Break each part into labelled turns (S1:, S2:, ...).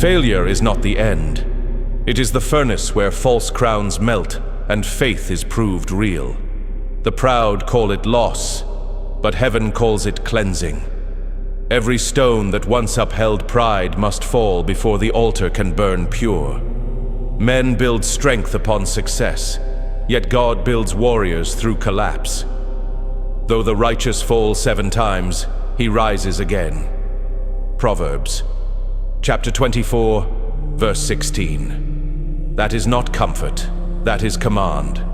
S1: Failure is not the end. It is the furnace where false crowns melt and faith is proved real. The proud call it loss, but heaven calls it cleansing. Every stone that once upheld pride must fall before the altar can burn pure. Men build strength upon success, yet God builds warriors through collapse. Though the righteous fall 7 times, he rises again. Proverbs, chapter 24, verse 16. That is not comfort, that is command.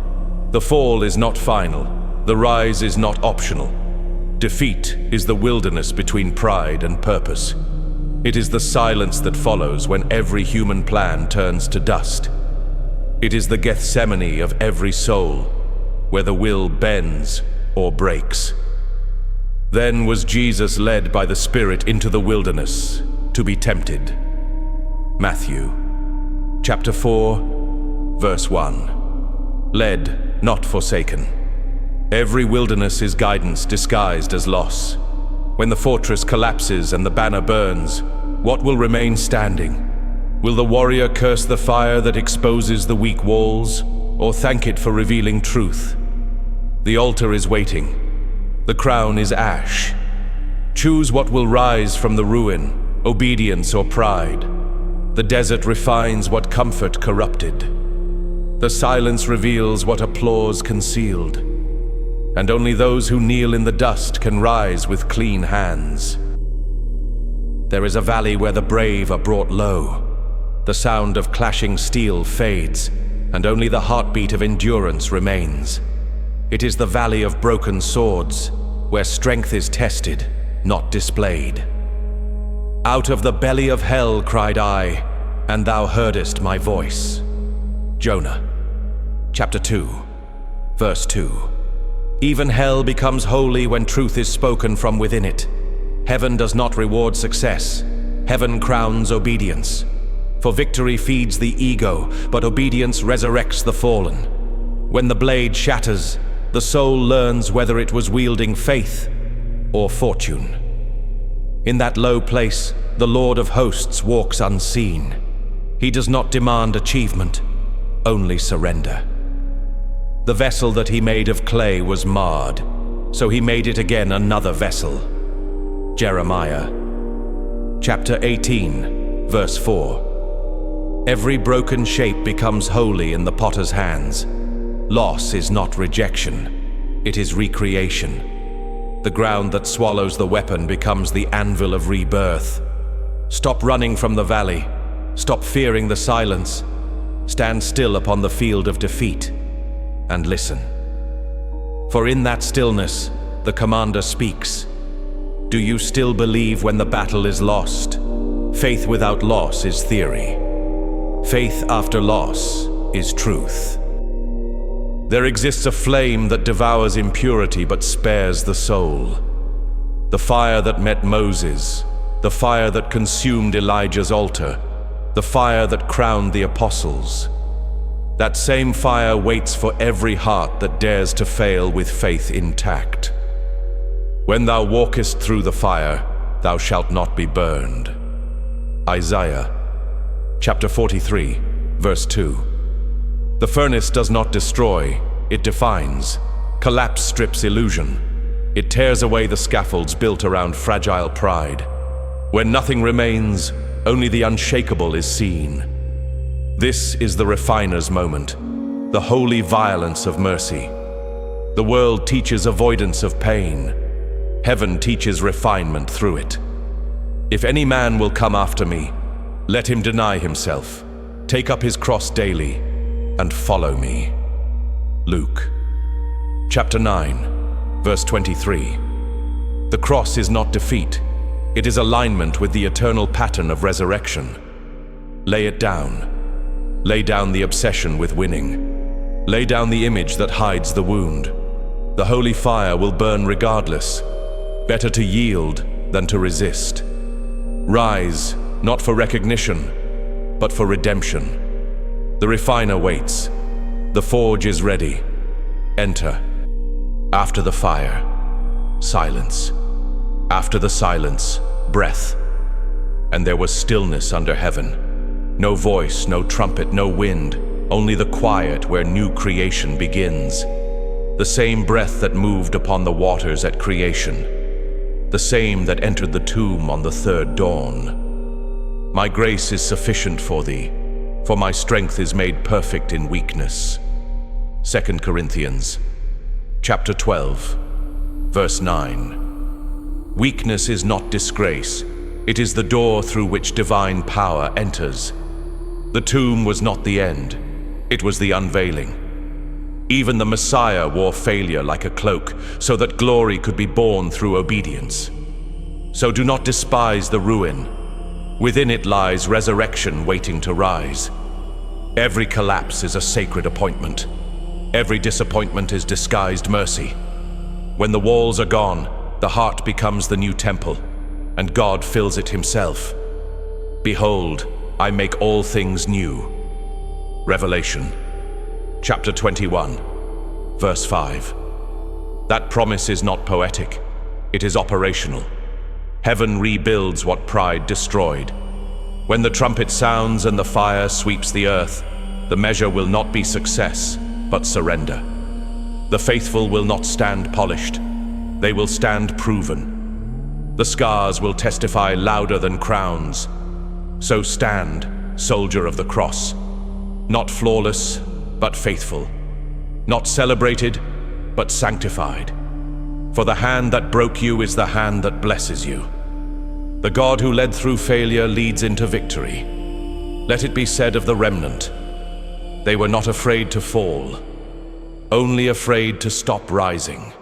S1: The fall is not final, the rise is not optional. Defeat is the wilderness between pride and purpose. It is the silence that follows when every human plan turns to dust. It is the Gethsemane of every soul, where the will bends or breaks. Then was Jesus led by the Spirit into the wilderness to be tempted. Matthew, chapter 4, verse 1. Led, not forsaken. Every wilderness is guidance disguised as loss. When the fortress collapses and the banner burns, what will remain standing? Will the warrior curse the fire that exposes the weak walls, or thank it for revealing truth? The altar is waiting. The crown is ash. Choose what will rise from the ruin, obedience or pride. The desert refines what comfort corrupted. The silence reveals what applause concealed. And only those who kneel in the dust can rise with clean hands. There is a valley where the brave are brought low. The sound of clashing steel fades, and only the heartbeat of endurance remains. It is the valley of broken swords, where strength is tested, not displayed. Out of the belly of hell cried I, and thou heardest my voice. Jonah, chapter 2, verse 2. Even hell becomes holy when truth is spoken from within it. Heaven does not reward success. Heaven crowns obedience. For victory feeds the ego, but obedience resurrects the fallen. When the blade shatters, the soul learns whether it was wielding faith or fortune. In that low place, the Lord of hosts walks unseen. He does not demand achievement, only surrender. The vessel that he made of clay was marred, so he made it again another vessel. Jeremiah, chapter 18, verse 4. Every broken shape becomes holy in the potter's hands. Loss is not rejection, it is recreation. The ground that swallows the weapon becomes the anvil of rebirth. Stop running from the valley. Stop fearing the silence. Stand still upon the field of defeat and listen. For in that stillness, the commander speaks. Do you still believe when the battle is lost? Faith without loss is theory. Faith after loss is truth. There exists a flame that devours impurity but spares the soul. The fire that met Moses, the fire that consumed Elijah's altar, the fire that crowned the apostles. That same fire waits for every heart that dares to fail with faith intact. When thou walkest through the fire, thou shalt not be burned. Isaiah, chapter 43, verse 2. The furnace does not destroy, it defines. Collapse strips illusion. It tears away the scaffolds built around fragile pride. When nothing remains, only the unshakable is seen. This is the refiner's moment, the holy violence of mercy. The world teaches avoidance of pain. Heaven teaches refinement through it. If any man will come after me, let him deny himself, take up his cross daily, and follow me. Luke, chapter 9, verse 23. The cross is not defeat. It is alignment with the eternal pattern of resurrection. Lay it down. Lay down the obsession with winning. Lay down the image that hides the wound. The holy fire will burn regardless. Better to yield than to resist. Rise, not for recognition, but for redemption. The refiner waits. The forge is ready. Enter. After the fire, silence. After the silence, breath. and there was stillness under heaven. No voice, no trumpet, no wind, only the quiet where new creation begins. The same breath that moved upon the waters at creation, the same that entered the tomb on the third dawn. My grace is sufficient for thee, for my strength is made perfect in weakness. 2 Corinthians chapter 12, verse 9. Weakness is not disgrace. It is the door through which divine power enters. The tomb was not the end. It was the unveiling. Even the Messiah wore failure like a cloak, so that glory could be born through obedience. So do not despise the ruin. Within it lies resurrection waiting to rise. Every collapse is a sacred appointment. Every disappointment is disguised mercy. When the walls are gone, the heart becomes the new temple, and God fills it himself. Behold, I make all things new. Revelation chapter 21, verse 5. That promise is not poetic, it is operational. Heaven rebuilds what pride destroyed. When the trumpet sounds and the fire sweeps the earth, the measure will not be success, but surrender. The faithful will not stand polished, they will stand proven. The scars will testify louder than crowns. So stand, soldier of the cross, not flawless, but faithful, not celebrated, but sanctified. For the hand that broke you is the hand that blesses you. The God who led through failure leads into victory. Let it be said of the remnant, they were not afraid to fall, only afraid to stop rising.